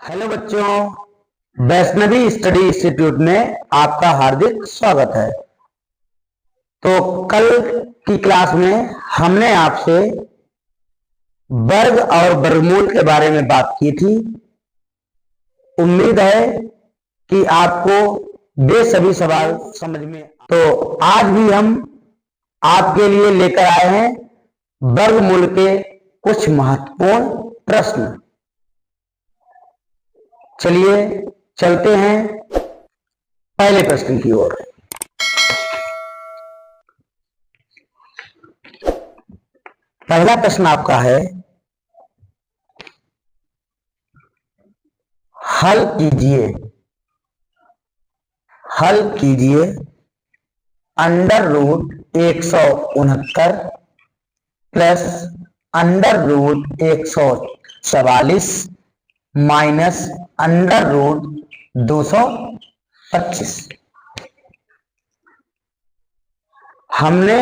Hello बच्चों, Vaishnavi study institute में आपका हार्दिक स्वागत है। तो कल की क्लास में हमने आपसे वर्ग और वर्गमूल के बारे में बात की थी। उम्मीद है कि आपको वे सभी सवाल समझ में। तो आज भी हम आपके लिए लेकर आए हैं वर्गमूल के कुछ महत्वपूर्ण प्रश्न। चलिए चलते हैं पहले प्रश्न की ओर। पहला प्रश्न आपका है, हल कीजिए under root 169 plus under root 144 minus under root 225। हमने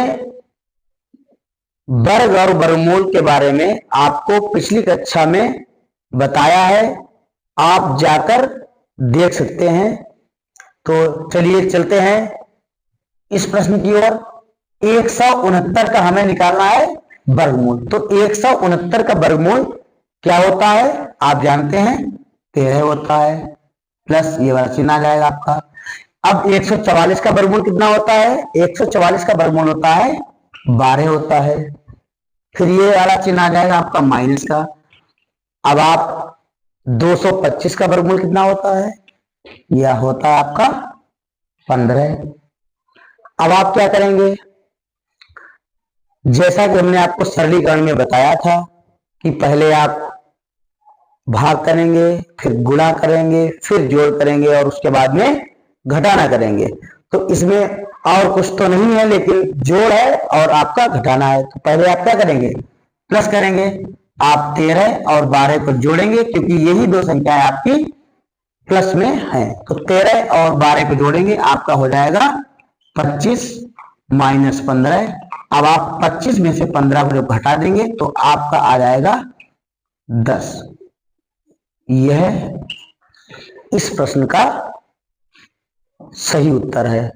वर्ग और वर्गमूल के बारे में आपको पिछली कक्षा में बताया है, आप जाकर देख सकते हैं। तो चलिए चलते हैं इस प्रश्न की ओर। 169 का हमें निकालना है वर्गमूल। तो 169 का वर्गमूल क्या होता है आप जानते हैं, 13 होता है, प्लस ये वाला चिन्ह आ जाएगा आपका। अब 144 का वर्गमूल कितना होता है? 144 का वर्गमूल होता है 12 होता है, फिर ये वाला चिन्ह आ जाएगा आपका माइनस का। अब आप 225 का वर्गमूल कितना होता है? यह होता है आपका 15। अब आप क्या करेंगे, जैसा कि हमने आपको सरलीकरण में बताया था कि पहले आप भाग करेंगे, फिर गुणा करेंगे, फिर जोड़ करेंगे और उसके बाद में घटाना करेंगे। तो इसमें और कुछ तो नहीं है, लेकिन जोड़ है और आपका घटाना है। तो पहले आप क्या करेंगे, प्लस करेंगे। आप 13 और 12 को जोड़ेंगे क्योंकि यही दो संख्याएं आपकी प्लस में हैं। तो 13 और 12 को जोड़ेंगे, आपका हो जाएगा 25 माइनस 15। अब आप 25 में से 15 को जब घटा देंगे तो आपका आ जाएगा 10। यह इस प्रश्न का सही उत्तर है।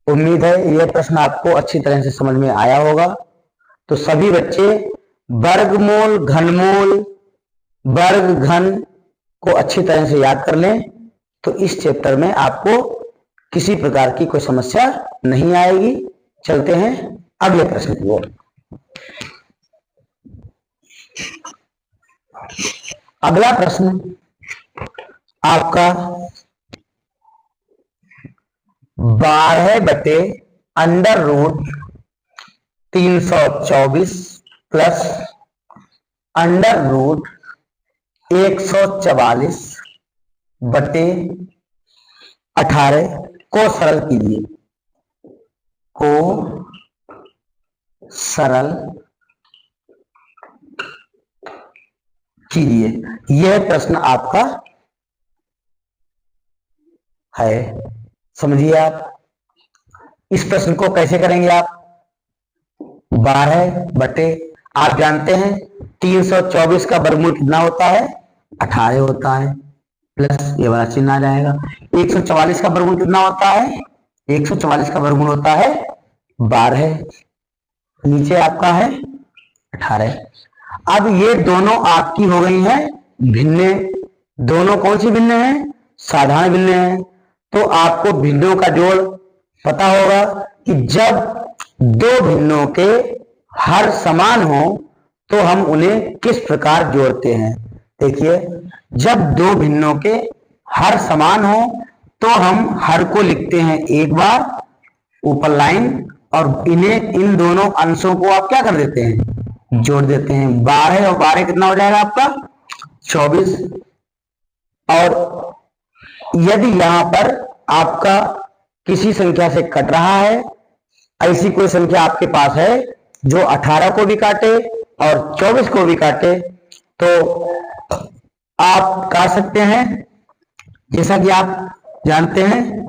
उम्मीद है यह प्रश्न आपको अच्छी तरह से समझ में आया होगा। तो सभी बच्चे वर्गमूल, घनमूल, वर्ग, घन को अच्छी तरह से याद कर लें, तो इस चैप्टर में आपको किसी प्रकार की कोई समस्या नहीं आएगी। चलते हैं अगले प्रश्न की ओर। अगला प्रश्न आपका 12 बटे under root 324 plus under root 144 बटे 18 को सरल कीजिए। यह प्रश्न आपका है। समझिए आप इस प्रश्न को कैसे करेंगे। आप 12 बटे, आप जानते हैं 324 का वर्गमूल कितना होता है? 18 होता है, प्लस ये वाला चिन्ह आ जाएगा। 144 का वर्गमूल कितना होता है? 144 का वर्गमूल होता है 12, नीचे आपका है 18। अब ये दोनों आपकी हो गई हैं भिन्ने। दोनों कौन सी भिन्ने हैं? साधारण भिन्ने हैं। तो आपको भिन्नों का जोड़ पता होगा कि जब दो भिन्नों के हर समान हो तो हम उन्हें किस प्रकार जोड़ते हैं। देखिए, जब दो भिन्नों के हर समान हो तो हम हर को लिखते हैं एक बार ऊपर लाइन, और इन दोनों अंशों को आप क्या कर देते हैं? जोड़ देते हैं। 12 और 12 कितना हो जाएगा आपका? 24। और यदि यहां पर आपका किसी संख्या से कट रहा है, ऐसी कोई संख्या आपके पास है जो 18 को भी काटे और 24 को भी काटे, तो आप काट सकते हैं। जैसा कि आप जानते हैं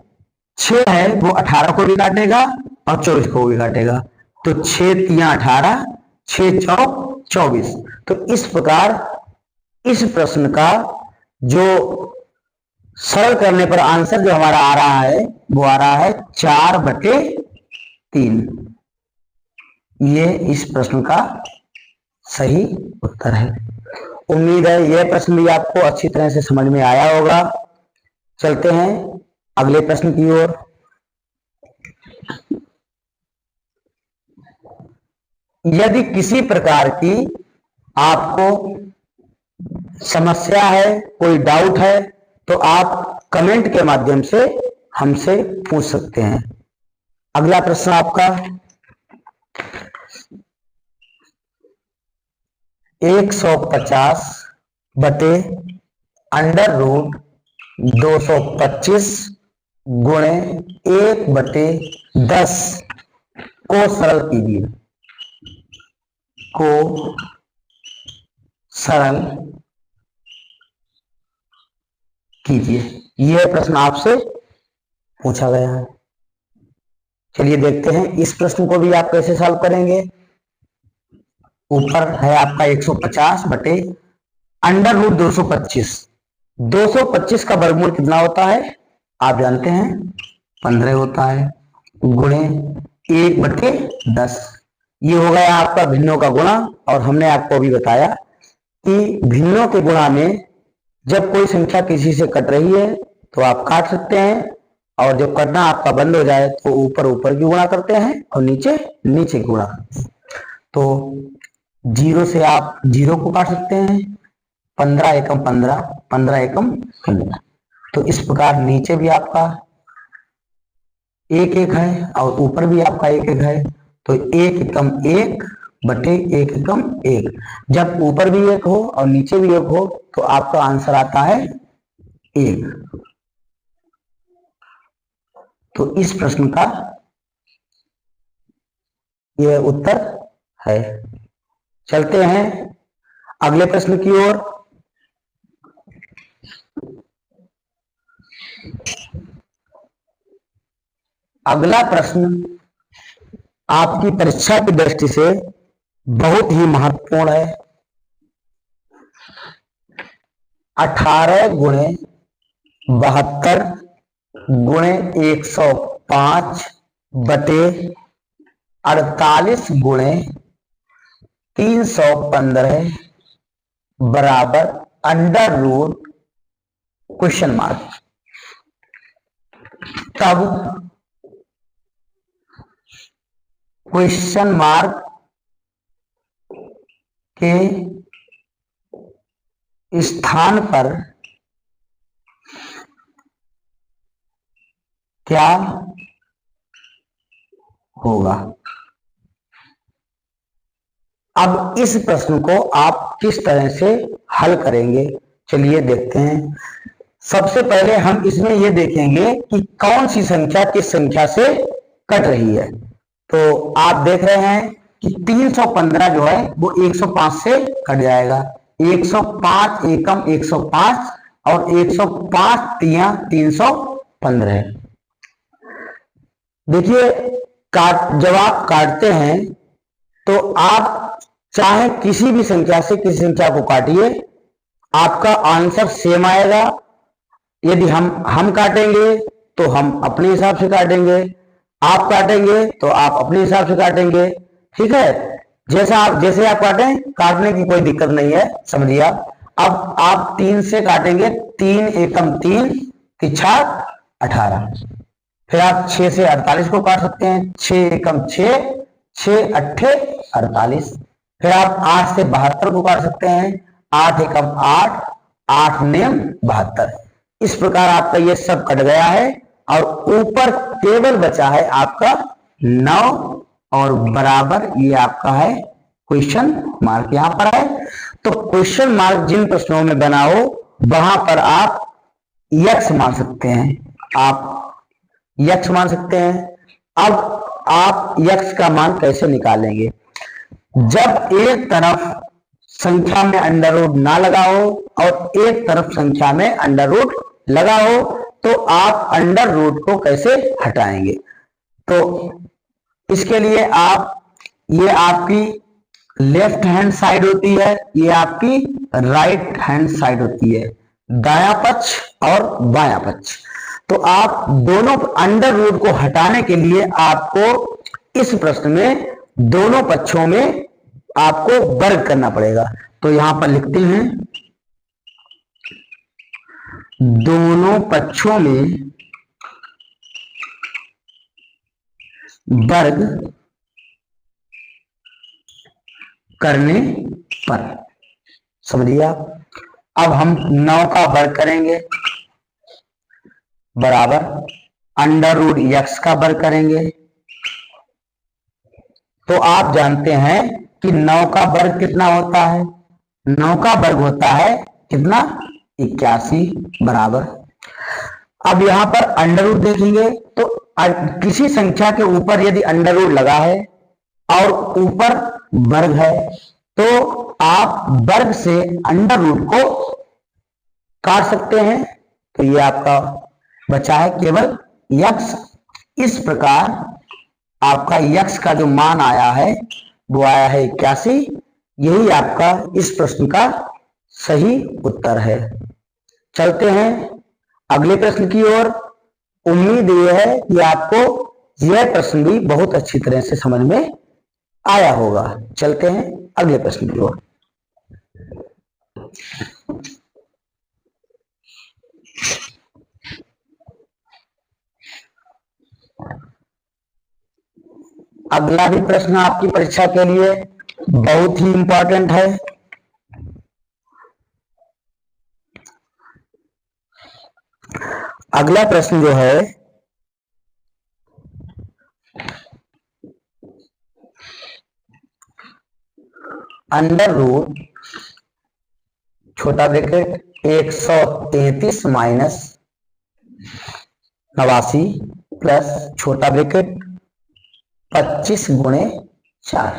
6 है वो 18 को भी काटेगा और 24 को भी काटेगा। तो 6 तिया 18, 6 चौक 24। तो इस प्रकार इस प्रश्न का जो सरल करने पर आंसर जो हमारा आ रहा है वो आ रहा है 4/3। ये इस प्रश्न का सही उत्तर है। उम्मीद है यह प्रश्न भी आपको अच्छी तरह से समझ में आया होगा। चलते हैं अगले प्रश्न की ओर। यदि किसी प्रकार की आपको समस्या है, कोई डाउट है, तो आप कमेंट के माध्यम से हमसे पूछ सकते हैं। अगला प्रश्न आपका 150/√225 गुणे 1/10 को सरल कीजिए। यह प्रश्न आपसे पूछा गया है। चलिए देखते हैं इस प्रश्न को भी आप कैसे सॉल्व करेंगे। ऊपर है आपका 150/√225। 225 का वर्गमूल कितना होता है आप जानते हैं, 15 होता है, गुणे 1/10। ये हो गया आपका भिन्नों का गुणा। और हमने आपको अभी बताया कि भिन्नों के गुणा में जब कोई संख्या किसी से कट रही है तो आप काट सकते हैं, और जब कटना आपका बंद हो जाए तो ऊपर ऊपर की गुणा करते हैं और नीचे नीचे की गुणा करते हैं। तो 0 से आप 0 को काट सकते हैं, 15 एकम 15, 15 एकम 15। तो इस प्रकार नीचे भी आपका 1 है और ऊपर भी आपका 1 है। तो 1 एकम 1/1 एकम 1। जब ऊपर भी 1 हो और नीचे भी 1 हो तो आपका आंसर आता है 1। तो इस प्रश्न का यह उत्तर है। चलते हैं अगले प्रश्न की ओर। अगला प्रश्न आपकी परीक्षा की दृष्टि से बहुत ही महत्वपूर्ण है। 18 गुणे 72 गुणे 105/48 गुणे 315 बराबर √? तब क्वेश्चन मार्क के स्थान पर क्या होगा? अब इस प्रश्न को आप किस तरह से हल करेंगे, चलिए देखते हैं। सबसे पहले हम इसमें यह देखेंगे कि कौन सी संख्या किस संख्या से कट रही है। तो आप देख रहे हैं कि 315 जो है वो 105 से कट जाएगा। 105 एकम 105 और 105 तिया 315। देखिए जब आप काटते हैं तो आप चाहे किसी भी संख्या से किसी संख्या को काटिए, आपका आंसर सेम आएगा। यदि हम काटेंगे तो हम अपने हिसाब से काटेंगे, आप काटेंगे तो आप अपने हिसाब से काटेंगे। ठीक है, जैसे आप काटें, काटने की कोई दिक्कत नहीं है, समझिए अब आप 3 से काटेंगे, 3 एकम 3 तिछा 18। फिर आप 6 से 48 को काट सकते हैं, 6 एकम 6, 6 अट्ठे 48। फिर आप 8 से 72 को काट सकते हैं, 8 एकम 8, 8 नेम 72। इस प्रकार आपका ये सब कट गया है और ऊपर केवल बचा है आपका 9 और बराबर ये आपका है क्वेश्चन मार्क यहां पर है। तो क्वेश्चन मार्क जिन प्रश्नों में बना हो वहां पर आप यक्स मान सकते हैं, आप यक्स मान सकते हैं। अब आप यक्स का मान कैसे निकालेंगे? जब एक तरफ संख्या में अंडर रूट ना लगा हो और एक तरफ संख्या में अंडर रूट लगा हो तो आप अंडर रूट को कैसे हटाएंगे? तो इसके लिए ये आपकी लेफ्ट हैंड साइड होती है, ये आपकी राइट हैंड साइड होती है। दायां पक्ष और बायां पक्ष। तो आप दोनों अंडर रूट को हटाने के लिए आपको इस प्रश्न में दोनों पक्षों में आपको वर्ग करना पड़ेगा। तो यहां पर लिखते हैं दोनों पक्षों में वर्ग करने पर, समझिए आप। अब हम 9 का वर्ग करेंगे बराबर अंडर रूट x का वर्ग करेंगे। तो आप जानते हैं कि 9 का वर्ग कितना होता है? 9 का वर्ग होता है कितना? 81 बराबर। अब यहां पर अंडर रूट देखेंगे तो किसी संख्या के ऊपर यदि अंडर रूट लगा है और ऊपर वर्ग है तो आप वर्ग से अंडर रूट को काट सकते हैं। तो ये आपका बचा है केवल x। इस प्रकार आपका x का जो मान आया है वो आया है 81। यही आपका इस प्रश्न का सही उत्तर है। चलते हैं अगले प्रश्न की ओर। उम्मीद यह है कि आपको यह प्रश्न भी बहुत अच्छी तरह से समझ में आया होगा। चलते हैं अगले प्रश्न की ओर। अगला भी प्रश्न आपकी परीक्षा के लिए बहुत ही इंपॉर्टेंट है। अगला प्रश्न जो है अंडर रूट छोटा ब्रैकेट 133 माइनस 89 प्लस छोटा ब्रैकेट 25 गुणे 4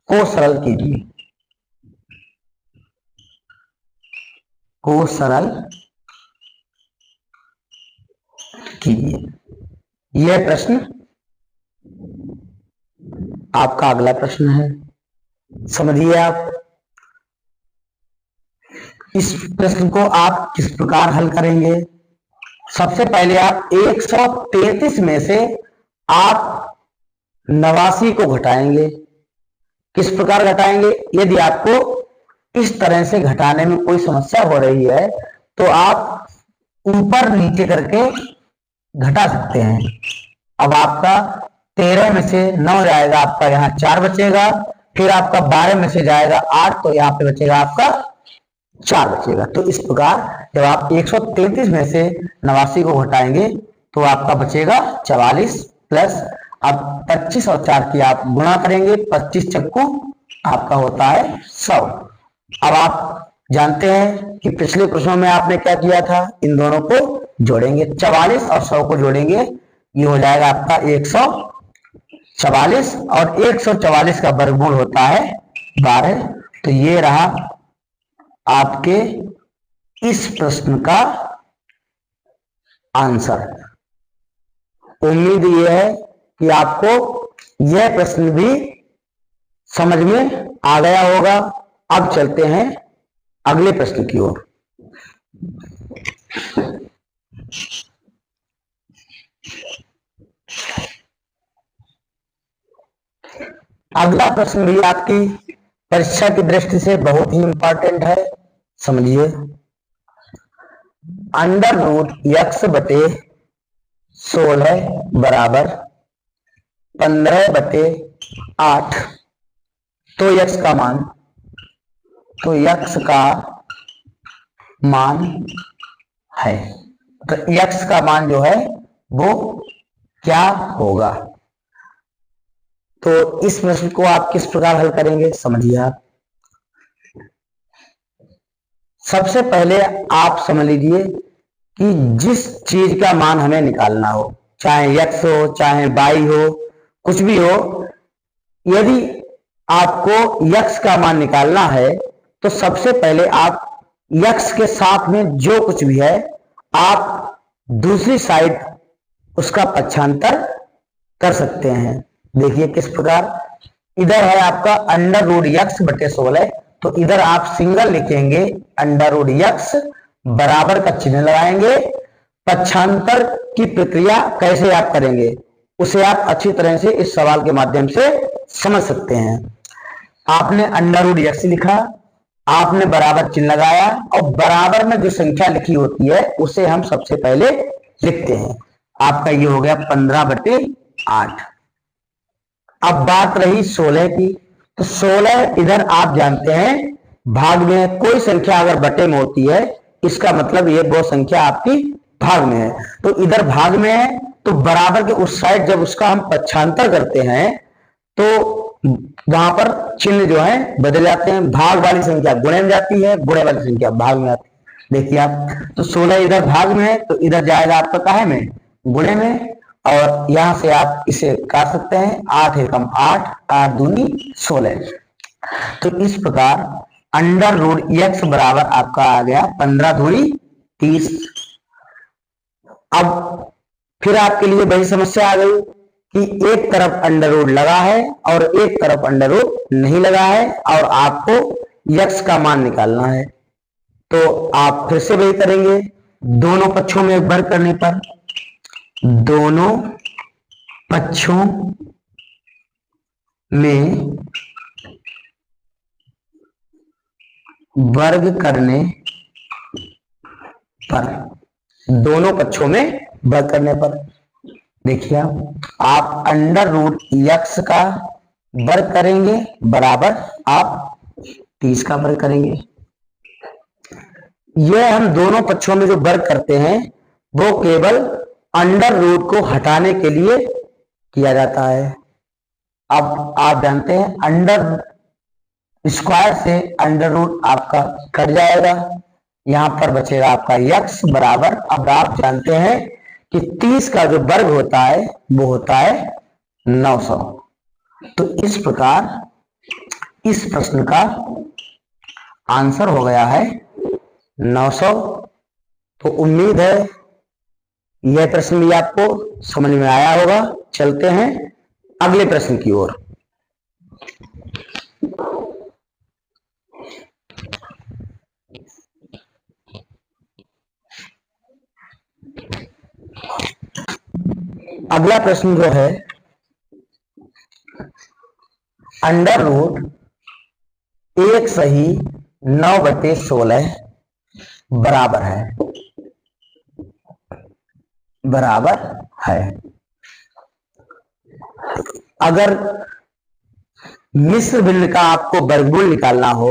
को सरल कीजिए। को सरल कीजिए। यह प्रश्न आपका अगला प्रश्न है। समझिए आप इस प्रश्न को आप किस प्रकार हल करेंगे। सबसे पहले आप 133 में से आप 89 को घटाएंगे। किस प्रकार घटाएंगे? यदि आपको इस तरह से घटाने में कोई समस्या हो रही है तो आप ऊपर नीचे करके घटा सकते हैं। अब आपका 13 में से 9 जाएगा, आपका यहाँ 4 बचेगा। फिर आपका 12 में से जाएगा 8, तो यहाँ पे बचेगा आपका 4 बचेगा। तो इस प्रकार जब आप 133 में से 89 को घटाएंगे तो आपका बचेगा 44 प्लस अब 25 और 4 की आप गुणा करेंगे। 25 चक्कू आपका होता है 100। अब आप जानते हैं कि पिछले प्रश्नों में आपने क्या किया था, इन दोनों को जोड़ेंगे। 44 और 100 को जोड़ेंगे, ये हो जाएगा आपका 144 और 144 का वर्गमूल होता है 12। तो ये रहा आपके इस प्रश्न का आंसर। उम्मीद यह है कि आपको यह प्रश्न भी समझ में आ गया होगा। अब चलते हैं अगले प्रश्न की ओर। अगला प्रश्न भी आपकी परीक्षा की दृष्टि से बहुत ही इंपॉर्टेंट है। समझिए, अंडर रूट x बटे 16 बराबर 15/8। तो x का मान है, तो x का मान जो है वो क्या होगा। तो इस प्रश्न को आप किस प्रकार हल करेंगे, समझिए आप। सबसे पहले आप समझ लीजिए कि जिस चीज का मान हमें निकालना हो, चाहे x हो चाहे y हो, कुछ भी हो, यदि आपको x का मान निकालना है तो सबसे पहले आप x के साथ में जो कुछ भी है आप दूसरी साइड उसका पक्षांतर कर सकते हैं। देखिए किस प्रकार, इधर है आपका अंडर रूट x बटे 16, तो इधर आप सिंगल लिखेंगे अंडर रूट x बराबर का चिन्ह लगाएंगे। पक्षांतर की प्रक्रिया कैसे आप करेंगे उसे आप अच्छी तरह से इस सवाल के माध्यम से समझ सकते हैं। आपने अंडर रूट x लिखा, आपने बराबर चिन्ह लगाया और बराबर में जो संख्या लिखी होती है उसे हम सबसे पहले लिखते हैं। आपका ये हो गया 15/8। अब बात रही 16 की, तो 16 इधर आप जानते हैं भाग में है। कोई संख्या अगर बटे में होती है इसका मतलब ये वो संख्या आपकी भाग में है। तो इधर भाग में है तो बराबर के उस साइड जब उसका हम पक्षांतर करते हैं तो वहां पर चिन्ह जो है बदल जाते हैं। भाग वाली संख्या गुणे में जाती है, गुणे वाली संख्या भाग में आती है। देखिए आप, तो 16 इधर भाग में है तो इधर जाएगा आपका काहे में, गुणे में। और यहां से आप इसे काट सकते हैं, 8 एकम 8, 8 दूनी 16। तो इस प्रकार अंडर रूट x बराबर आपका आ गया 15 दूनी 30। अब फिर आपके लिए वही समस्या आ गई कि एक तरफ अंडर रूट लगा है और एक तरफ अंडर रूट नहीं लगा है और आपको x का मान निकालना है। तो आप फिर से वही करेंगे, दोनों पक्षों में वर्ग करने पर, दोनों पक्षों में वर्ग करने पर, दोनों पक्षों में वर्ग करने पर देखिए आप अंडर रूट x का वर्ग करेंगे बराबर आप 30 का वर्ग करेंगे। यह हम दोनों पक्षों में जो वर्ग करते हैं वो केवल अंडर रूट को हटाने के लिए किया जाता है। अब आप जानते हैं अंडर स्क्वायर से अंडर रूट आपका कट जाएगा, यहां पर बचेगा आपका x बराबर। अब आप जानते हैं कि 30 का जो वर्ग होता है वो होता है 900। तो इस प्रकार इस प्रश्न का आंसर हो गया है 900। तो उम्मीद है यह प्रश्न भी आपको समझ में आया होगा। चलते हैं अगले प्रश्न की ओर। अगला प्रश्न जो है, अंडर रूट 1 सही 9/16 बराबर है। अगर मिश्र भिन्न का आपको वर्गमूल निकालना हो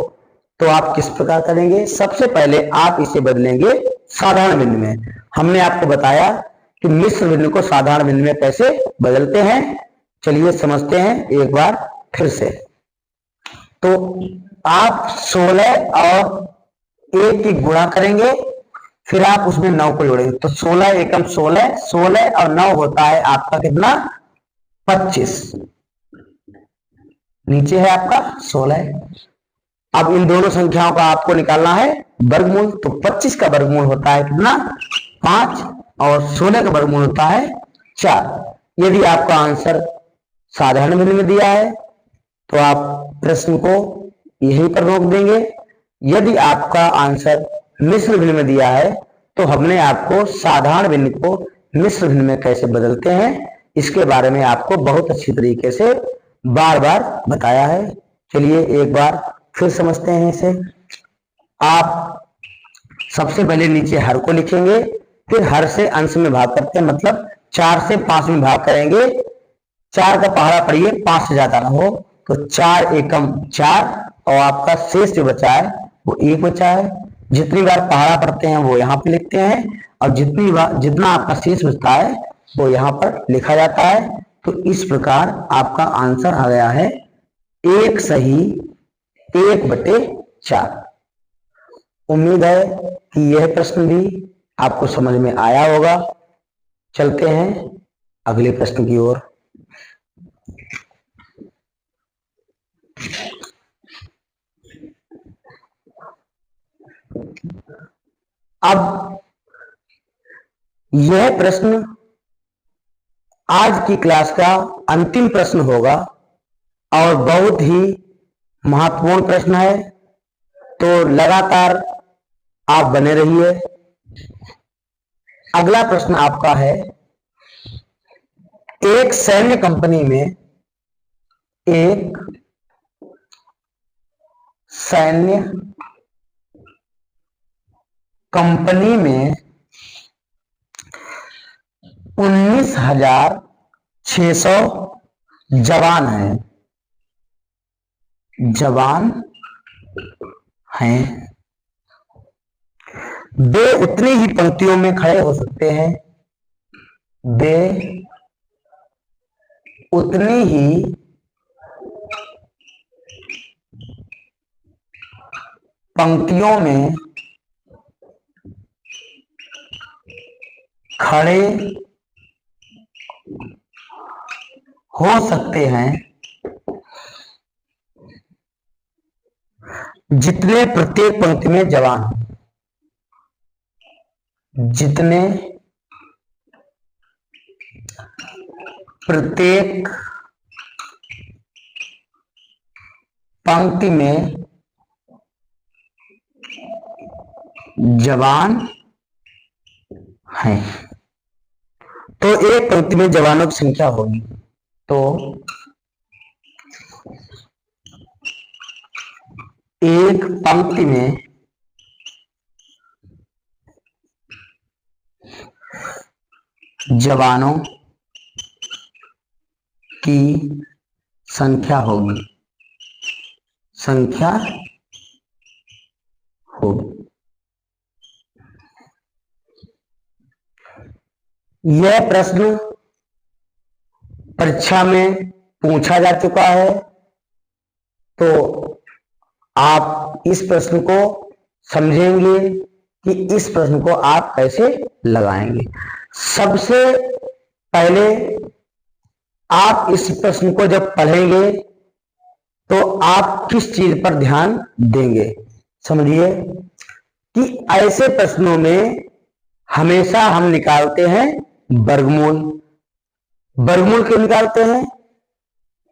तो आप किस प्रकार करेंगे? सबसे पहले आप इसे बदलेंगे साधारण भिन्न में। हमने आपको बताया कि मिश्र भिन्न को साधारण भिन्न में कैसे बदलते हैं। चलिए समझते हैं एक बार फिर से। तो आप 16 और 1 की गुणा करेंगे, फिर आप उसमें 9 को जोड़ेंगे। तो 16 एकम 16, 16 और 9 होता है आपका कितना? 25। नीचे है आपका 16। अब इन दोनों संख्याओं का आपको निकालना है वर्गमूल। तो 25 का वर्गमूल होता है कितना? 5 और 16 का वर्गमूल होता है 4। यदि आपका आंसर साधारण भिन्न में दिया है तो आप प्रश्न को यहीं पर रोक देंगे। यदि आपका आंसर मिश्र भिन्न में दिया है तो हमने आपको साधारण भिन्न को मिश्र भिन्न में कैसे बदलते हैं इसके बारे में आपको बहुत अच्छी तरीके से बार बार बताया है। चलिए एक बार फिर समझते हैं इसे। आप सबसे पहले नीचे हर को लिखेंगे, फिर हर से अंश में भाग करते हैं, मतलब 4 से 5 में भाग करेंगे। 4 का पहाड़ा पढ़िए, 5 से ज्यादा ना हो। तो 4 एकम 4 और आपका शेष जो बचा है वो 1 बचा है। जितनी बार पहाड़ा पढ़ते हैं वो यहाँ पे लिखते हैं और जितना आपका शेष बचता है वो यहाँ पर लिखा जाता है। तो इस प्रकार आपका आंसर आ गया है 1 सही 1/4। उम्मीद है कि यह प्रश्न भी आपको समझ में आया होगा। चलते हैं अगले प्रश्न की ओर। अब यह प्रश्न आज की क्लास का अंतिम प्रश्न होगा और बहुत ही महत्वपूर्ण प्रश्न है। तो लगातार आप बने रहिए। अगला प्रश्न आपका है, एक सैन्य कंपनी में, एक सैन्य कंपनी में 19,600 जवान हैं, वे उतनी ही पंक्तियों में खड़े हो सकते हैं, वे उतनी ही पंक्तियों में खड़े हो सकते हैं जितने प्रत्येक पंक्ति में जवान, जितने प्रत्येक पंक्ति में जवान हैं। तो एक पंक्ति में जवानों की संख्या होगी, तो एक पंक्ति में जवानों की संख्या होगी, यह प्रश्न परीक्षा में पूछा जा चुका है, तो आप इस प्रश्न को समझेंगे कि इस प्रश्न को आप कैसे लगाएंगे। सबसे पहले आप इस प्रश्न को जब पढ़ेंगे तो आप किस चीज पर ध्यान देंगे, समझिए कि ऐसे प्रश्नों में हमेशा हम निकालते हैं वर्गमूल। वर्गमूल क्यों निकालते हैं?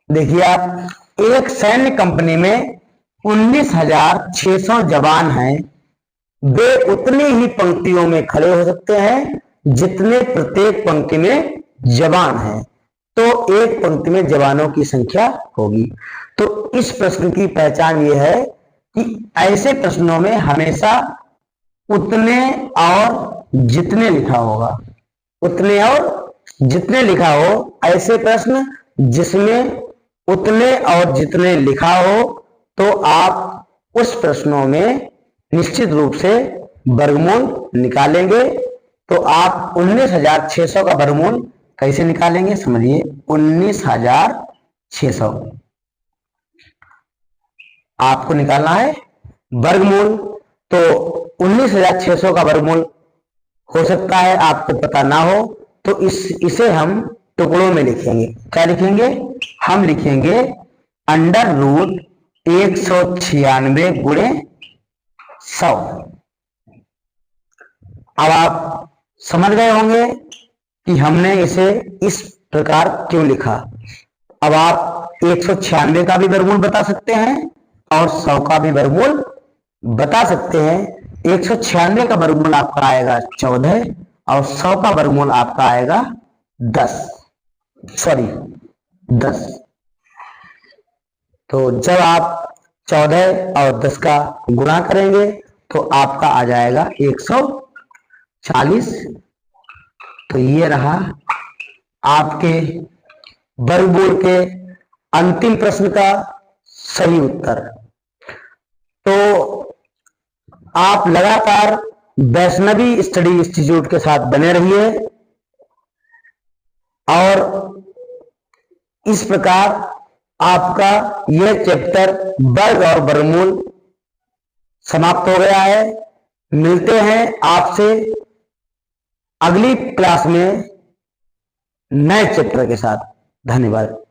देखिए आप, एक सैन्य कंपनी में 19,600 जवान हैं, वे उतनी ही पंक्तियों में खड़े हो सकते हैं जितने प्रत्येक पंक्ति में जवान हैं, तो एक पंक्ति में जवानों की संख्या होगी। तो इस प्रश्न की पहचान ये है कि ऐसे प्रश्नों में हमेशा उतने और जितने लिखा होगा, उतने और जितने लिखा हो। ऐसे प्रश्न जिसमें उतने और जितने लिखा हो, तो आप उस प्रश्नों में निश्चित रूप से वर्गमूल निकालेंगे। तो आप 19,600 का वर्गमूल कैसे निकालेंगे, समझिए। 19,600 आपको निकालना है वर्गमूल। तो 19,600 का वर्गमूल हो सकता है आपको पता ना हो, तो इसे हम टुकड़ों में लिखेंगे। क्या लिखेंगे? हम लिखेंगे अंडर रूट 196 गुणे 100। अब आप समझ गए होंगे कि हमने इसे इस प्रकार क्यों लिखा। अब आप 196 का भी वर्गमूल बता सकते हैं और 100 का भी वर्गमूल बता सकते हैं। 196 का वर्गमूल आपका आएगा 14 और 100 का वर्गमूल आपका आएगा 10। तो जब आप 14 और 10 का गुणा करेंगे तो आपका आ जाएगा 140। तो ये रहा आपके वर्गमूल के अंतिम प्रश्न का सही उत्तर। तो आप लगातार वैष्णवी स्टडी इंस्टीट्यूट के साथ बने रहिए और इस प्रकार आपका यह चैप्टर वर्ग और वर्गमूल समाप्त हो गया है। मिलते हैं आपसे अगली क्लास में नए चैप्टर के साथ। धन्यवाद।